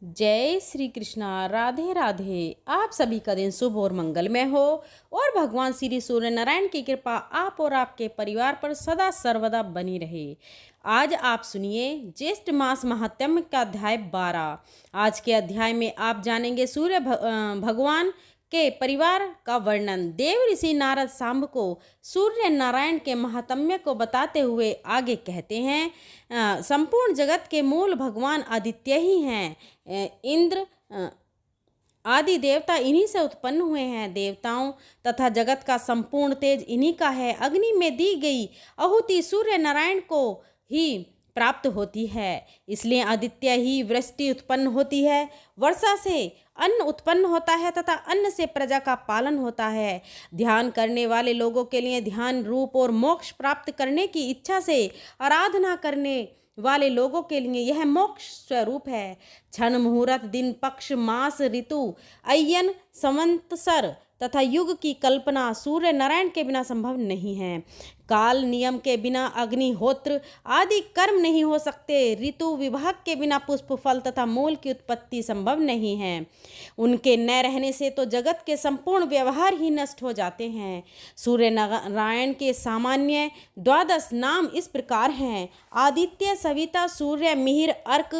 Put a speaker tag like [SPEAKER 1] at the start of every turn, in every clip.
[SPEAKER 1] जय श्री कृष्णा। राधे राधे। आप सभी का दिन शुभ और मंगलमय हो और भगवान श्री सूर्य नारायण की कृपा आप और आपके परिवार पर सदा सर्वदा बनी रहे। आज आप सुनिए ज्येष्ठ मास महात्म्य का अध्याय 12। आज के अध्याय में आप जानेंगे सूर्य भगवान के परिवार का वर्णन। देव ऋषि नारद सांब को सूर्य नारायण के महात्म्य को बताते हुए आगे कहते हैं, संपूर्ण जगत के मूल भगवान आदित्य ही हैं। इंद्र आदि देवता इन्हीं से उत्पन्न हुए हैं। देवताओं तथा जगत का संपूर्ण तेज इन्हीं का है। अग्नि में दी गई आहुति सूर्य नारायण को ही प्राप्त होती है, इसलिए आदित्य ही वृष्टि उत्पन्न होती है। वर्षा से अन्न उत्पन्न होता है तथा अन्न से प्रजा का पालन होता है। ध्यान करने वाले लोगों के लिए ध्यान रूप और मोक्ष प्राप्त करने की इच्छा से आराधना करने वाले लोगों के लिए यह मोक्ष स्वरूप है। क्षण मुहूर्त दिन पक्ष मास ऋतु अयन संवत्सर तथा युग की कल्पना सूर्य नारायण के बिना संभव नहीं है। काल नियम के बिना अग्निहोत्र आदि कर्म नहीं हो सकते। ऋतु विभाग के बिना पुष्प फल तथा मूल की उत्पत्ति संभव नहीं है। उनके न रहने से तो जगत के संपूर्ण व्यवहार ही नष्ट हो जाते हैं। सूर्य नारायण के सामान्य 12 नाम इस प्रकार हैं: आदित्य, सविता, सूर्य, मिहिर, अर्क,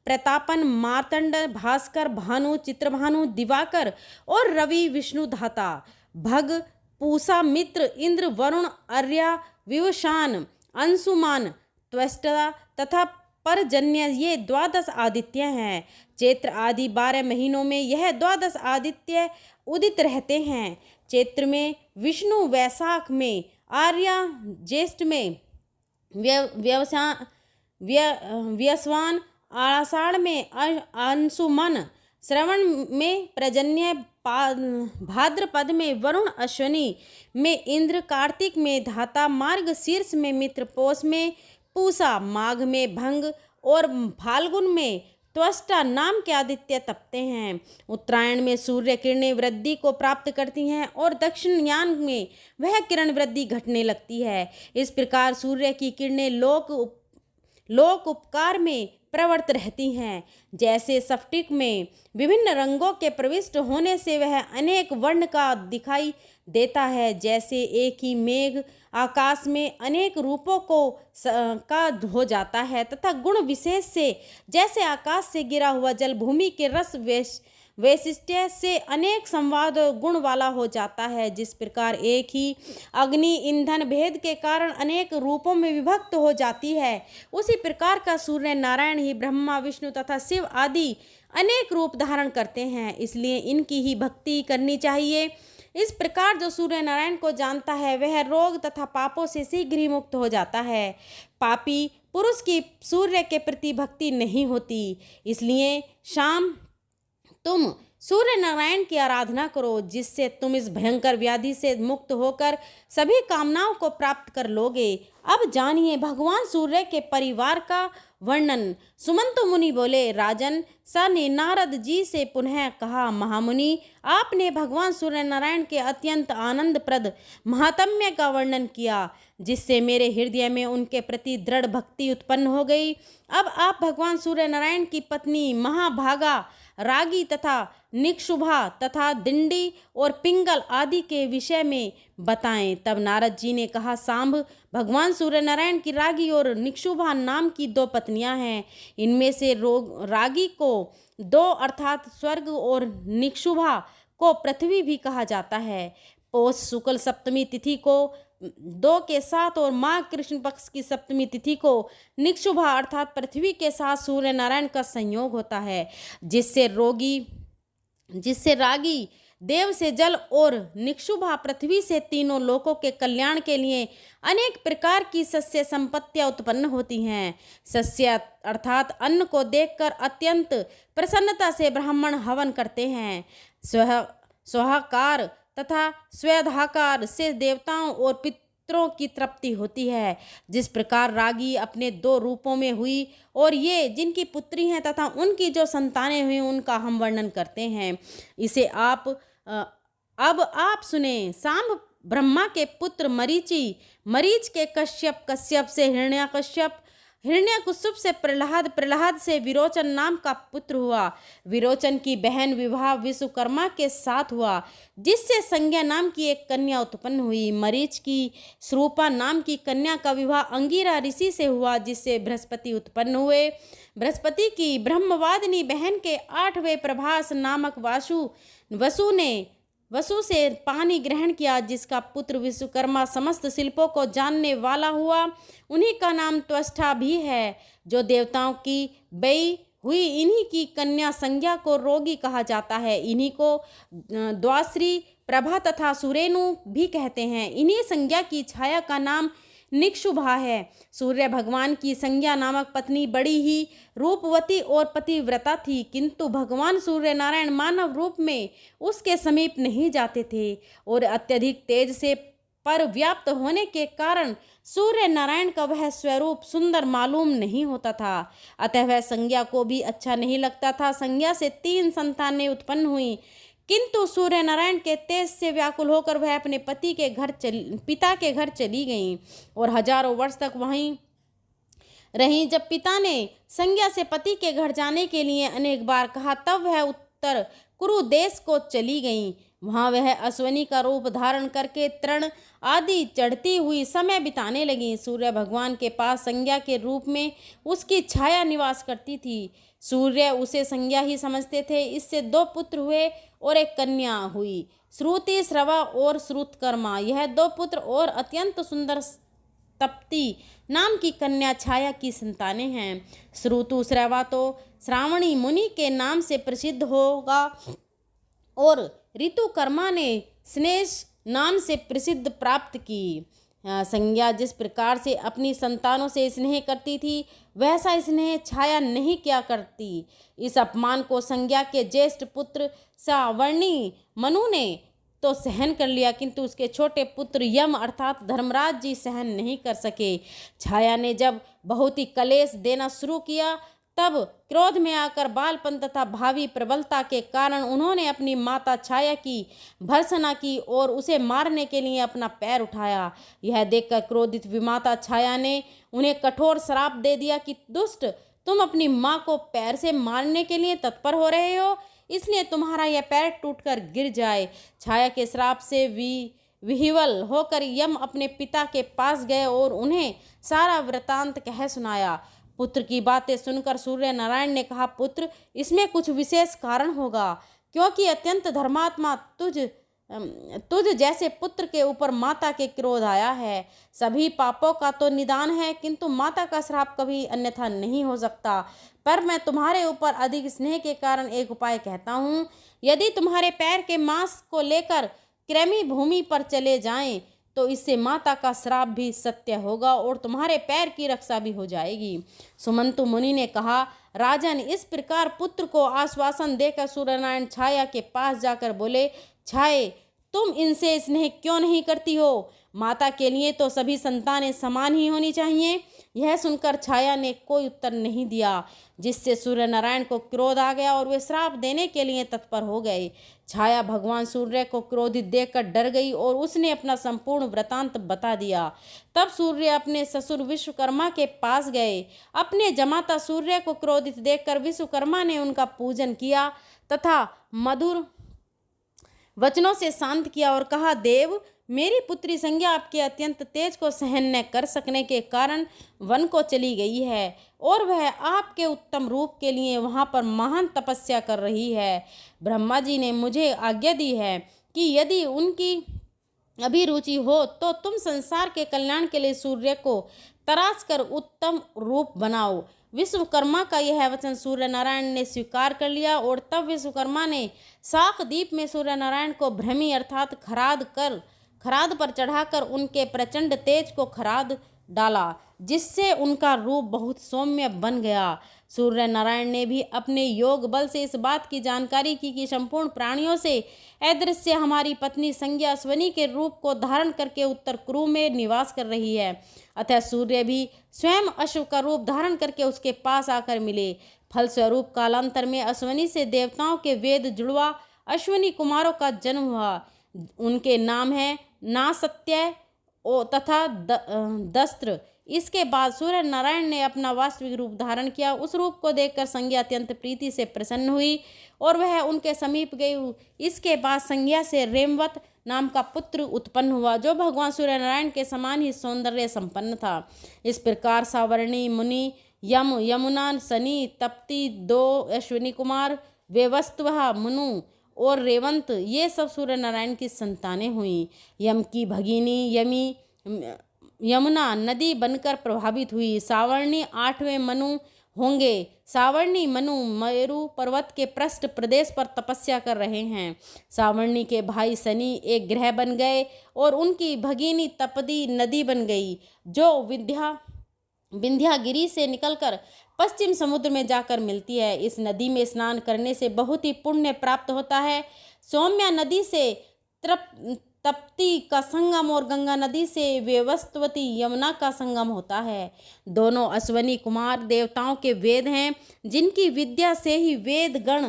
[SPEAKER 1] प्रतापन, मार्तंड, भास्कर, भानु, चित्रभानु, दिवाकर और रवि, विष्णु धाता, भग, पूषा, मित्र, इंद्र, वरुण, अर्या, विवशान, अंशुमान, त्वष्टा तथा परजन्य ये 12 आदित्य हैं। चैत्र आदि 12 महीनों में यह 12 आदित्य उदित रहते हैं। चैत्र में विष्णु, वैशाख में आर्या, ज्येष्ठ में व्यसवान, आषाढ़ में अंशुमन, श्रवण में पर्जन्य, भाद्रपद में वरुण, अश्विनी में इंद्र, कार्तिक में धाता, मार्ग शीर्ष में मित्र, पौष में पूषा, माघ में भंग और फाल्गुन में त्वष्टा नाम के आदित्य तपते हैं। उत्तरायण में सूर्य किरणें वृद्धि को प्राप्त करती हैं और दक्षिणयान में वह किरण वृद्धि घटने लगती है। इस प्रकार सूर्य की किरणें लोक उपकार में प्रवृत्त रहती हैं। जैसे स्फटिक में विभिन्न रंगों के प्रविष्ट होने से वह अनेक वर्ण का दिखाई देता है, जैसे एक ही मेघ आकाश में अनेक रूपों का हो जाता है तथा गुण विशेष से जैसे आकाश से गिरा हुआ जल भूमि के रस वैशिष्ट्य से अनेक संवाद गुण वाला हो जाता है। जिस प्रकार एक ही अग्नि ईंधन भेद के कारण अनेक रूपों में विभक्त हो जाती है, उसी प्रकार का सूर्य नारायण ही ब्रह्मा, विष्णु तथा शिव आदि अनेक रूप धारण करते हैं, इसलिए इनकी ही भक्ति करनी चाहिए। इस प्रकार जो सूर्य नारायण को जानता है वह रोग तथा पापों से शीघ्र ही मुक्त हो जाता है। पापी पुरुष की सूर्य के प्रति भक्ति नहीं होती, इसलिए शाम तुम सूर्य नारायण की आराधना करो, जिससे तुम इस भयंकर व्याधि से मुक्त होकर सभी कामनाओं को प्राप्त कर लोगे। अब जानिए भगवान सूर्य के परिवार का वर्णन। सुमंत मुनि बोले, राजन, सा ने नारद जी से पुनः कहा, महामुनि, आपने भगवान सूर्य नारायण के अत्यंत आनंदप्रद महात्म्य का वर्णन किया, जिससे मेरे हृदय में उनके प्रति दृढ़ भक्ति उत्पन्न हो गई। अब आप भगवान सूर्य नारायण की पत्नी महाभागा, रागी तथा निक्षुभा तथा दिंडी और पिंगल आदि के विषय में बताएं। तब नारद जी ने कहा, सांब, भगवान सूर्य नारायण की रागी और निक्षुभा नाम की 2 पत्नियां हैं। इनमें से रागी को 2 अर्थात स्वर्ग और निक्षुभा को पृथ्वी भी कहा जाता है। पौष शुक्ल सप्तमी तिथि को 2 के साथ और माघ कृष्ण पक्ष की सप्तमी तिथि को निक्षुभा अर्थात पृथ्वी के साथ सूर्य नारायण का संयोग होता है, जिससे रागी देव से जल और निक्षुभा पृथ्वी से तीनों लोकों के कल्याण के लिए अनेक प्रकार की सस्य संपत्तियां उत्पन्न होती हैं। सस्य अर्थात अन्न को देखकर अत्यंत प्रसन्नता से ब्राह्मण हवन करते हैं। स्वाहाकार तथा स्वधाकार से देवताओं और पितरों की तृप्ति होती है। जिस प्रकार रागी अपने 2 रूपों में हुई और ये जिनकी पुत्री हैं तथा उनकी जो संतानें हुई उनका हम वर्णन करते हैं। इसे अब आप सुने। सांब ब्रह्मा के पुत्र मरीच के कश्यप, कश्यप से हिरण्याकश्यप, हिरण्यकशिपु से प्रहलाद, प्रहलाद से विरोचन नाम का पुत्र हुआ। विरोचन की बहन विवाह विश्वकर्मा के साथ हुआ, जिससे संज्ञा नाम की एक कन्या उत्पन्न हुई। मरीच की स्वरूपा नाम की कन्या का विवाह अंगिरा ऋषि से हुआ, जिससे बृहस्पति उत्पन्न हुए। बृहस्पति की ब्रह्मवादिनी बहन के 8वें प्रभास नामक वसु से पानी ग्रहण किया, जिसका पुत्र विश्वकर्मा समस्त शिल्पों को जानने वाला हुआ। उन्हीं का नाम त्वष्टा भी है, जो देवताओं की बई हुई। इन्हीं की कन्या संज्ञा को रोगी कहा जाता है। इन्हीं को द्वाश्री, प्रभा तथा सुरेनु भी कहते हैं। इन्हीं संज्ञा की छाया का नाम निक्षुभा है। सूर्य भगवान की संज्ञा नामक पत्नी बड़ी ही रूपवती और पतिव्रता थी, किंतु भगवान सूर्य नारायण मानव रूप में उसके समीप नहीं जाते थे और अत्यधिक तेज से परव्याप्त होने के कारण सूर्य नारायण का वह स्वरूप सुंदर मालूम नहीं होता था। अतः वह संज्ञा को भी अच्छा नहीं लगता था। संज्ञा से 3 संतानें उत्पन्न हुई, किंतु सूर्य नारायण के तेज से व्याकुल होकर वह अपने पिता के घर चली गईं और हजारों वर्ष तक वहीं रहीं। जब पिता ने संज्ञा से पति के घर जाने के लिए अनेक बार कहा, तब वह उत्तर कुरु देश को चली गईं। वहाँ वह अश्वनी का रूप धारण करके तृण आदि चढ़ती हुई समय बिताने लगी। सूर्य भगवान के पास संज्ञा के रूप में उसकी छाया निवास करती थी। सूर्य उसे संज्ञा ही समझते थे। इससे 2 पुत्र हुए और एक कन्या हुई, श्रुति, श्रवा और श्रुतकर्मा। यह 2 पुत्र और अत्यंत सुंदर तप्ती नाम की कन्या छाया की संतानें हैं। श्रुतु श्रवा तो श्रावणी मुनि के नाम से प्रसिद्ध होगा और ऋतुकर्मा ने स्नेश नाम से प्रसिद्ध प्राप्त की। संज्ञा जिस प्रकार से अपनी संतानों से स्नेह करती थी, वैसा स्नेह छाया नहीं किया करती। इस अपमान को संज्ञा के ज्येष्ठ पुत्र सावर्णी मनु ने तो सहन कर लिया, किंतु उसके छोटे पुत्र यम अर्थात धर्मराज जी सहन नहीं कर सके। छाया ने जब बहुत ही कलेश देना शुरू किया, तब क्रोध में आकर बालपन तथा भावी प्रबलता के कारण उन्होंने अपनी माता छाया की भर्त्सना की और उसे मारने के लिए अपना पैर उठाया। यह देखकर क्रोधित विमाता छाया ने उन्हें कठोर श्राप दे दिया कि दुष्ट, तुम अपनी माँ को पैर से मारने के लिए तत्पर हो रहे हो, इसलिए तुम्हारा यह पैर टूटकर गिर जाए। छाया के श्राप से विह्वल होकर यम अपने पिता के पास गए और उन्हें सारा वृतांत कह सुनाया। पुत्र की बातें सुनकर सूर्य नारायण ने कहा, पुत्र, इसमें कुछ विशेष कारण होगा, क्योंकि अत्यंत धर्मात्मा तुझ जैसे पुत्र के ऊपर माता के क्रोध आया है। सभी पापों का तो निदान है, किंतु माता का श्राप कभी अन्यथा नहीं हो सकता। पर मैं तुम्हारे ऊपर अधिक स्नेह के कारण एक उपाय कहता हूँ। यदि तुम्हारे पैर के मांस को लेकर कृमि भूमि पर चले जाएं, तो इससे माता का श्राप भी सत्य होगा और तुम्हारे पैर की रक्षा भी हो जाएगी। सुमंतु मुनि ने कहा, राजन, इस प्रकार पुत्र को आश्वासन देकर सूर्यनारायण छाया के पास जाकर बोले, छाये, तुम इनसे स्नेह क्यों नहीं करती हो? माता के लिए तो सभी संतानें समान ही होनी चाहिए। यह सुनकर छाया ने कोई उत्तर नहीं दिया, जिससे सूर्य नारायण को क्रोध आ गया और वे श्राप देने के लिए तत्पर हो गए। छाया भगवान सूर्य को क्रोधित देखकर डर गई और उसने अपना संपूर्ण वृतांत बता दिया। तब सूर्य अपने ससुर विश्वकर्मा के पास गए। अपने जमाता सूर्य को क्रोधित देखकर विश्वकर्मा ने उनका पूजन किया तथा मधुर वचनों से शांत किया और कहा, देव, मेरी पुत्री संज्ञा आपके अत्यंत तेज को सहन न कर सकने के कारण वन को चली गई है और वह आपके उत्तम रूप के लिए वहाँ पर महान तपस्या कर रही है। ब्रह्मा जी ने मुझे आज्ञा दी है कि यदि उनकी अभिरुचि हो तो तुम संसार के कल्याण के लिए सूर्य को तराश कर उत्तम रूप बनाओ। विश्वकर्मा का यह वचन सूर्य नारायण ने स्वीकार कर लिया और तब विश्वकर्मा ने शाकदीप में सूर्य नारायण को भ्रमी अर्थात खराद पर चढ़ाकर उनके प्रचंड तेज को खराद डाला, जिससे उनका रूप बहुत सौम्य बन गया। सूर्य नारायण ने भी अपने योग बल से इस बात की जानकारी की कि संपूर्ण प्राणियों से अदृश्य हमारी पत्नी संज्ञा अश्वनी के रूप को धारण करके उत्तर कुरु में निवास कर रही है। अतः सूर्य भी स्वयं अश्व का रूप धारण करके उसके पास आकर मिले। फलस्वरूप कालांतर में अश्वनी से देवताओं के वेद जुड़वा अश्वनी कुमारों का जन्म हुआ। उनके नाम है नासत्य तथा दस्त्र। इसके बाद सूर्य नारायण ने अपना वास्तविक रूप धारण किया। उस रूप को देखकर संज्ञा अत्यंत प्रीति से प्रसन्न हुई और वह उनके समीप गई। इसके बाद संज्ञा से रेमवत नाम का पुत्र उत्पन्न हुआ, जो भगवान सूर्य नारायण के समान ही सौंदर्य संपन्न था। इस प्रकार सावर्णी, मुनि, यम, यमुना, शनि, तप्ती, दो अश्विनी कुमार, वेवस्त्वः, मनु और रेवंत, ये सब सूर्य नारायण की संतानें हुईं। यम की भगिनी यमुना नदी बनकर प्रभावित हुई। सावर्णी 8वें मनु होंगे। सावर्णी मनु मेरु पर्वत के पृष्ठ प्रदेश पर तपस्या कर रहे हैं। सावर्णी के भाई शनि एक ग्रह बन गए और उनकी भगिनी तपदी नदी बन गई, जो विंध्यागिरी से निकलकर पश्चिम समुद्र में जाकर मिलती है। इस नदी में स्नान करने से बहुत ही पुण्य प्राप्त होता है। सौम्या नदी से तप्ती का संगम और गंगा नदी से वेवस्वती यमुना का संगम होता है। दोनों अश्वनी कुमार देवताओं के वेद हैं, जिनकी विद्या से ही वेद गण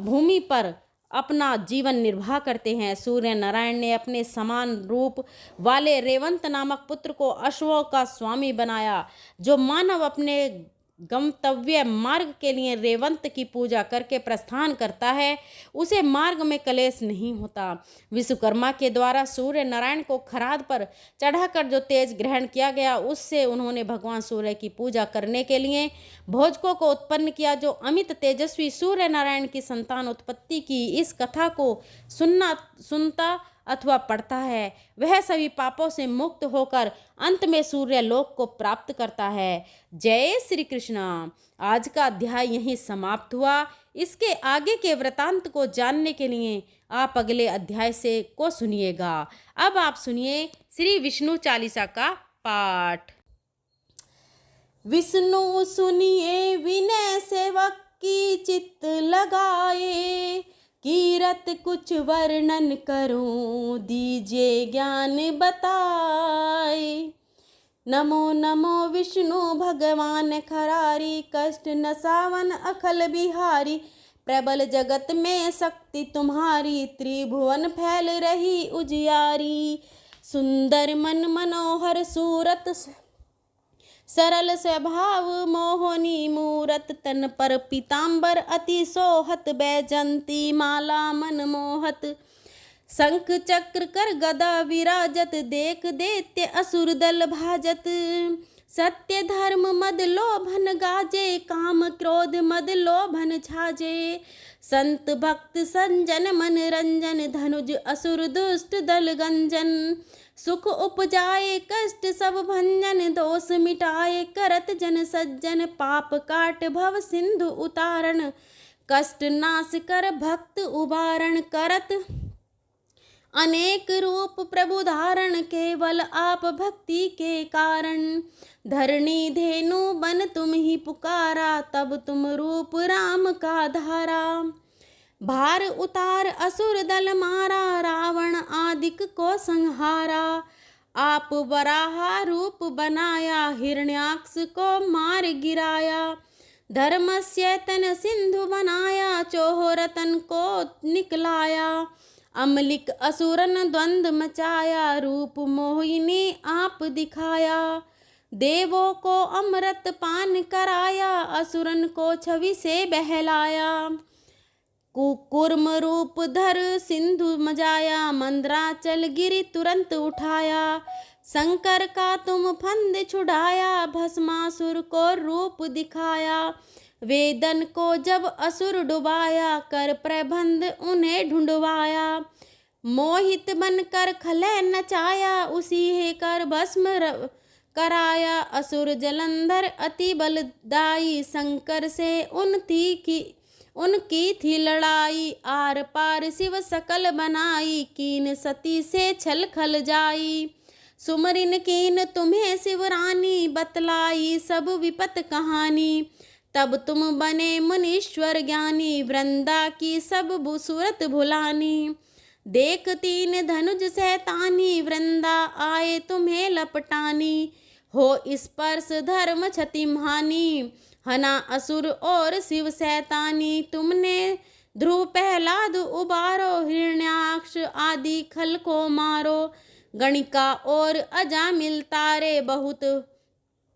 [SPEAKER 1] भूमि पर अपना जीवन निर्वाह करते हैं। सूर्य नारायण ने अपने समान रूप वाले रेवंत नामक पुत्र को अश्वों का स्वामी बनाया। जो मानव अपने गंतव्य मार्ग के लिए रेवंत की पूजा करके प्रस्थान करता है, उसे मार्ग में कलेश नहीं होता। विश्वकर्मा के द्वारा सूर्य नारायण को खराद पर चढ़ाकर जो तेज ग्रहण किया गया, उससे उन्होंने भगवान सूर्य की पूजा करने के लिए भोजकों को उत्पन्न किया, जो अमित तेजस्वी सूर्य नारायण की संतान उत्पत्ति की इस कथा को सुनता अथवा पढ़ता है, वह सभी पापों से मुक्त होकर अंत में सूर्य लोक को प्राप्त करता है। जय श्री कृष्ण। आज का अध्याय यहीं समाप्त हुआ। इसके आगे के वृतांत को जानने के लिए आप अगले अध्याय से को सुनिएगा। अब आप सुनिए श्री विष्णु चालीसा का पाठ। विष्णु सुनिए विनय सेवक की चित्त लगाए, कीरत कुछ वर्णन करूं दीजिए ज्ञान बताए। नमो नमो विष्णु भगवान खरारी, कष्ट नसावन अखल बिहारी। प्रबल जगत में शक्ति तुम्हारी, त्रिभुवन फैल रही उजियारी। सुंदर मन मनोहर सूरत, सरल स्वभाव मोहनी मूरत। तन पर पीतांबर अति सोहत, बैजंती माला मन मोहत। शंख चक्र कर गदा विराजत, देख दैत्य असुर दल भाजत। सत्य धर्म मद लोभन गाजे, काम क्रोध मद लोभन छाजे। संत भक्त संजन मन रंजन, धनुज असुर दुष्ट दल गंजन। सुख उपजाए कष्ट सब भंजन, दोष मिटाए करत जन सज्जन। पाप काट भव सिंधु उतारण, कष्ट नाश कर भक्त उबारण। करत अनेक रूप प्रभु धारण, केवल आप भक्ति के कारण। धरणी धेनु बन तुम ही पुकारा, तब तुम रूप राम का धारा। भार उतार असुर दल मारा, रावण आदिक को संहारा। आप वराहा रूप बनाया, हिरण्याक्ष को मार गिराया। धर्मस्य तन सिंधु बनाया, चोहरतन को निकलाया। अमलिक असुरन द्वंद मचाया, रूप मोहिनी आप दिखाया। देवों को अमृत पान कराया, असुरन को छवि से बहलाया। कुकुर्म रूप धर सिंधु मजाया, मंद्राचल गिरि तुरंत उठाया। शंकर का तुम फंद छुड़ाया, भस्मासुर को रूप दिखाया। वेदन को जब असुर डुबाया, कर प्रबंध उन्हें ढूंढवाया। मोहित बनकर खलय नचाया, उसी हे कर भस्म कराया। असुर जलंधर अति बलदाई, शंकर से उनकी थी लड़ाई। आर पार शिव सकल बनाई, कीन सती से छल खल जाई। सुमरिन कीन तुम्हें शिवरानी, बतलाई सब विपत कहानी। तब तुम बने मुनीश्वर ज्ञानी, वृंदा की सब सूरत भुलानी। देख तीन धनुज सैतानी, वृंदा आए तुम्हें लपटानी। हो स्पर्श धर्म क्षतिहानि, हना असुर और शिव सैतानी। तुमने ध्रुव प्रहलाद उबारो, हिरण्याक्ष आदि खल को मारो। गणिका और अजामिल तारे बहुत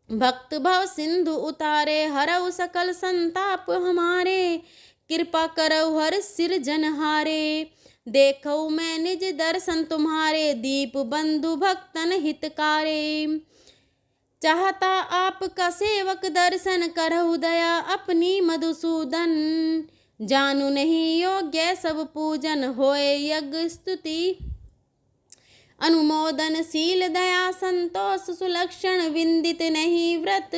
[SPEAKER 1] भक्त भव सिंधु उतारे, हरऊ सकल संताप हमारे। कृपा करऊ हर सिर जनहारे, देखऊ मैं निज दर्शन तुम्हारे। दीप बंधु भक्तन हितकारे, चाहता आपका सेवक दर्शन। करहु दया अपनी मधुसूदन, जानू नहीं योग्य सब पूजन। होए यज्ञ स्तुति अनुमोदन, शील दया संतोष सुलक्षण। विंदित नहीं व्रत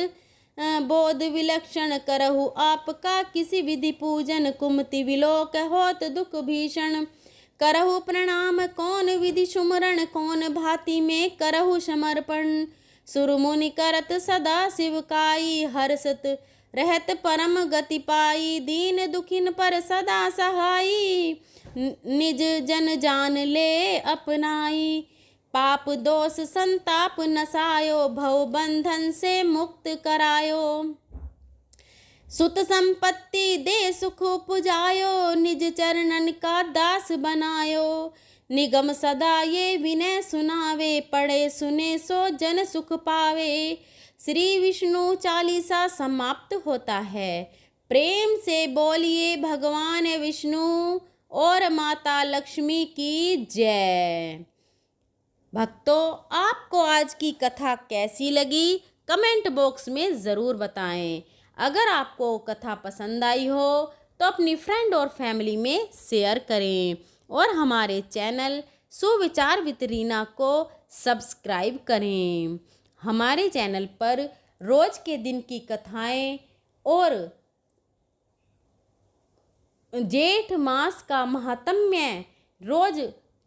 [SPEAKER 1] बोध विलक्षण, करहु आपका किसी विधि पूजन। कुमति विलोक होत दुख भीषण, करहु प्रणाम कौन विधि सुमरण। कौन भांति में करहु समर्पण, सुरमुनि करत सदा शिवकाई। हर्षत रहत परम गति पाई, दीन दुखिन पर सदा सहाई। निज जन जान ले अपनाई, पाप दोष संताप नसायो। भव बंधन से मुक्त करायो, सुत संपत्ति दे सुख पुजायो। निज चरणन का दास बनायो, निगम सदा ये विनय सुनावे। पढ़े सुने सो जन सुख पावे। श्री विष्णु चालीसा समाप्त होता है। प्रेम से बोलिए भगवान विष्णु और माता लक्ष्मी की जय। भक्तों, आपको आज की कथा कैसी लगी कमेंट बॉक्स में ज़रूर बताएं। अगर आपको कथा पसंद आई हो तो अपनी फ्रेंड और फैमिली में शेयर करें और हमारे चैनल सुविचार विद रीना को सब्सक्राइब करें। हमारे चैनल पर रोज के दिन की कथाएं और जेठ मास का महात्म्य रोज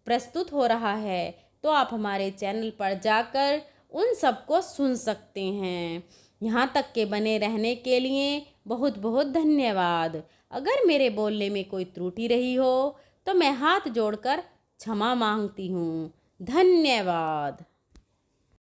[SPEAKER 1] प्रस्तुत हो रहा है, तो आप हमारे चैनल पर जाकर उन सबको सुन सकते हैं। यहाँ तक के बने रहने के लिए बहुत बहुत धन्यवाद। अगर मेरे बोलने में कोई त्रुटि रही हो तो मैं हाथ जोड़कर क्षमा मांगती हूँ। धन्यवाद।